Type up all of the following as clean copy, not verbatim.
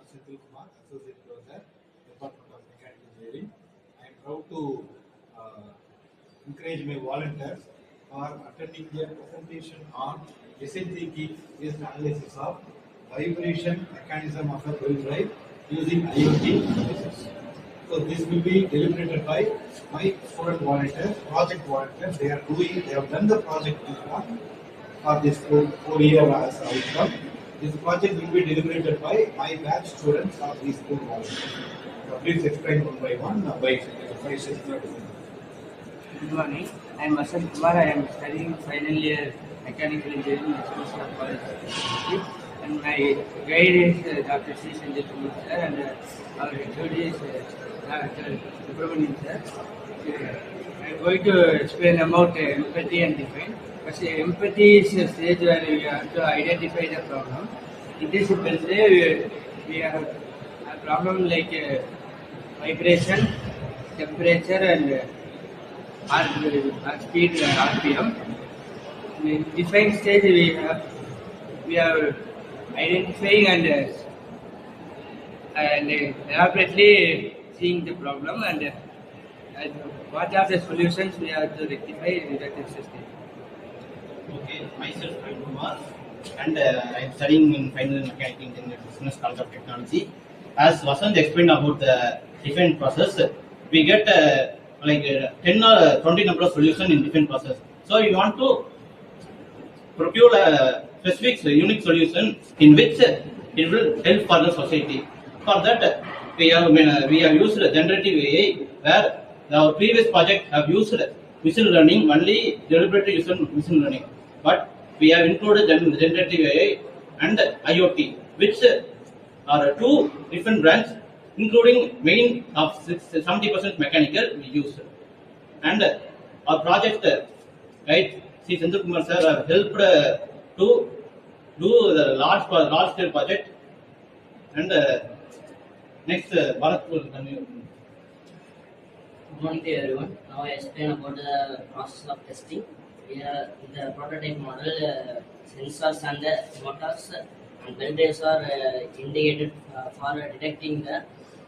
Senthil Kumar, Associate Professor, Department of Mechanical Engineering. I am proud to encourage my volunteers for attending their presentation on SNC key-based analysis of vibration mechanism of a belt drive using IoT devices. So this will be deliberated by my student volunteers, project volunteers. They have done the project before for this 4-year as outcome. This project will be deliberated by my batch students of these school volunteers. So please explain one by one by Senthil. Good morning. I am Vasant Kumar. I am studying final year mechanical engineering at School College. And my guide is Dr. C. Sanjay Kumar sir, and our HOD is Dr. Subramanian sir. I am going to explain about empathy and define. But empathy is a stage where we have to identify the problem. In this way, we have a problem like vibration, temperature, and speed RPM. In define stage, we are identifying and elaborately seeing the problem and what are the solutions we have to rectify in that system. Okay, myself Praveen Kumar, and I am studying in final mechanical engineering at Business College of Technology. As Vasant explained about the different process, we get 10 or 20 number of solutions in different process. So we want to procure a specific unique solution in which it will help for the society. For that, we have used generative AI, where our previous project have used machine learning, only deliberately used machine learning. But we have included generative AI and IoT, which are two different branches, including main of 70% mechanical we use. And our project, right, C. Senthil Kumar sir have helped to do the large scale project. And next, Bharat will continue. Good morning to everyone. Now I explain about the process of testing. Here, in the prototype model, sensors and the motors and belt drives are indicated for detecting the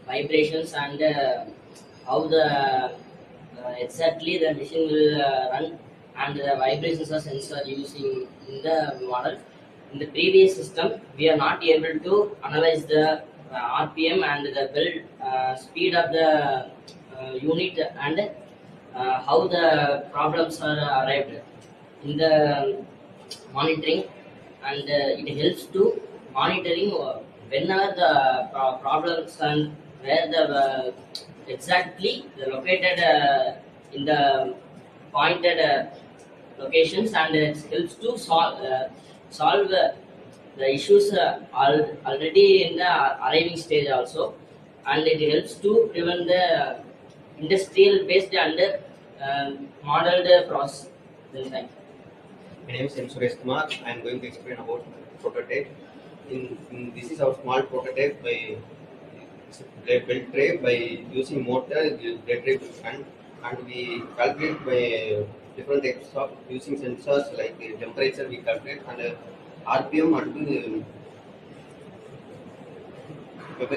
vibrations and how the exactly the machine will run, and the vibrations are sensor using in the model. In the previous system, we are not able to analyze the RPM and the belt speed of the unit and how the problems are arrived in the monitoring, and it helps to monitoring whenever the problems and where the exactly located in the pointed locations, and it helps to solve the issues already in the arriving stage also, and it helps to prevent the industrial based and modeled process design. My name is M. Suresh Kumar. I am going to explain about prototype. This is our small prototype by belt drive. By using motor, the belt drive will run, and we calculate by different types of using sensors like temperature we calculate, and RPM and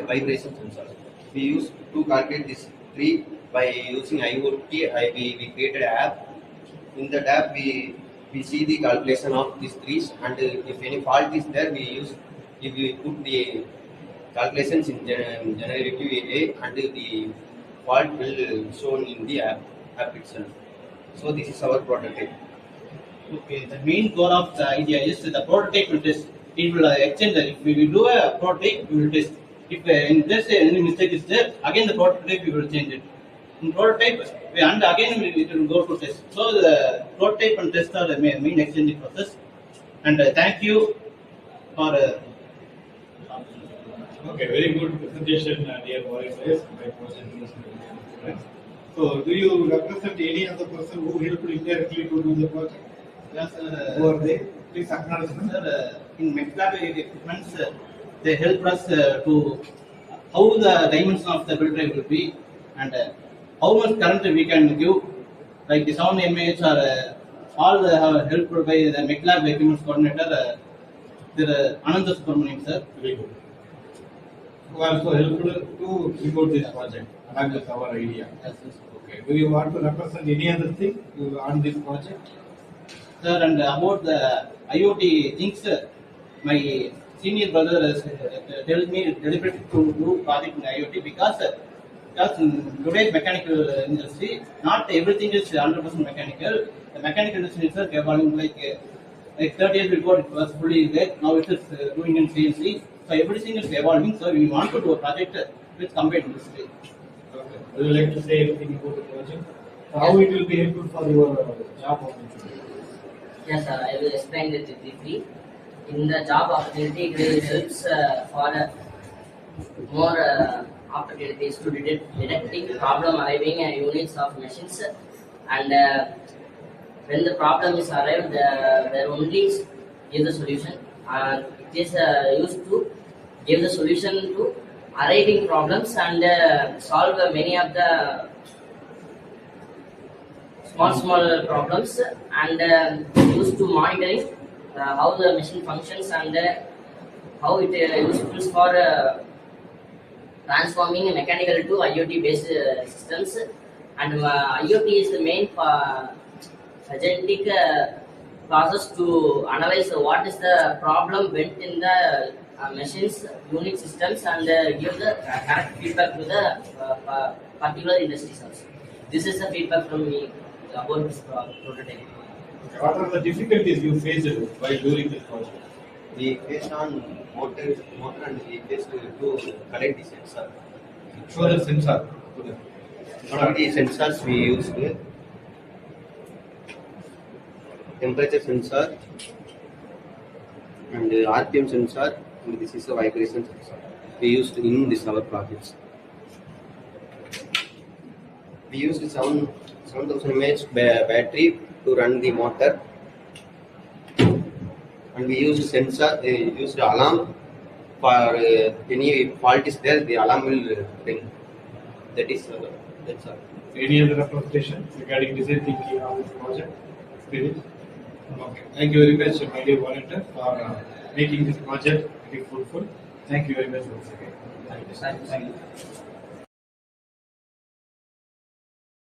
vibration sensors. We use to calculate these three by using IoT. We created an app. In that app, we see the calculation of these trees, and if any fault is there, if we put the calculations in generative AI, and the fault will shown in the app itself. So this is our prototype. Okay, the main goal of the idea is the prototype will test. It will exchange. If we will do a prototype, we will test. If in this any mistake is there, again the prototype we will change it. In prototype, and again it will go to test. So the prototype and test are the main exchanging process. And thank you for. Okay, very good presentation, dear volunteers. My presentation is so, do you represent any other person who helped indirectly to do the project? Yes, Who are they? Please acknowledge them. sir, in MATLAB equipments, they help us to how the dimension of the belt drive will be, and how much current we can give, like the 7 mAh or all the helped by the MATLAB equipments coordinator, Ananda Subramanian sir. Very good. who also helped to report this project along with our idea. Yes, yes. Okay. Do you want to represent any other thing on this project? Sir, and about the IoT things, my senior brother has told me deliberately to do project in IoT because in today's mechanical industry, not everything is 100% mechanical. The mechanical industry is evolving like 30 years before it was fully there. Now it is doing in CNC. So everything is evolving. So we want to do a project with combined industry. Okay. Would you like to say anything about the project? How it will be helpful for your job opportunity? Yes, sir. I will explain it briefly. In the job opportunity, it will helps for more opportunities to detecting problem arriving units of machines, and when the problem is arrived, there only give the solution. It is used to give the solution to arriving problems and solve many of the small problems, and used to monitoring how the machine functions and how it useful for transforming mechanical to IoT based systems. And IoT is the main agentic process to analyze what is the problem went in the machines unit systems and give the correct feedback to the particular industries also. This is the feedback from me about this prototype. Okay. What are the difficulties you faced while doing this project? We faced on motor and we faced to connect the sensor. Show the sensor. One of the sensors we used temperature sensor and RPM sensor, and this is a vibration sensor. We used in this our projects. We used 7000 mAh battery to run the motor, and we used sensor. Used alarm for any fault is there. The alarm will ring. That's all. Any other representation regarding design thinking of this project? Finish? Okay. Thank you very much, my dear volunteer, for making this project very fruitful. Thank you very much once again. Thank you.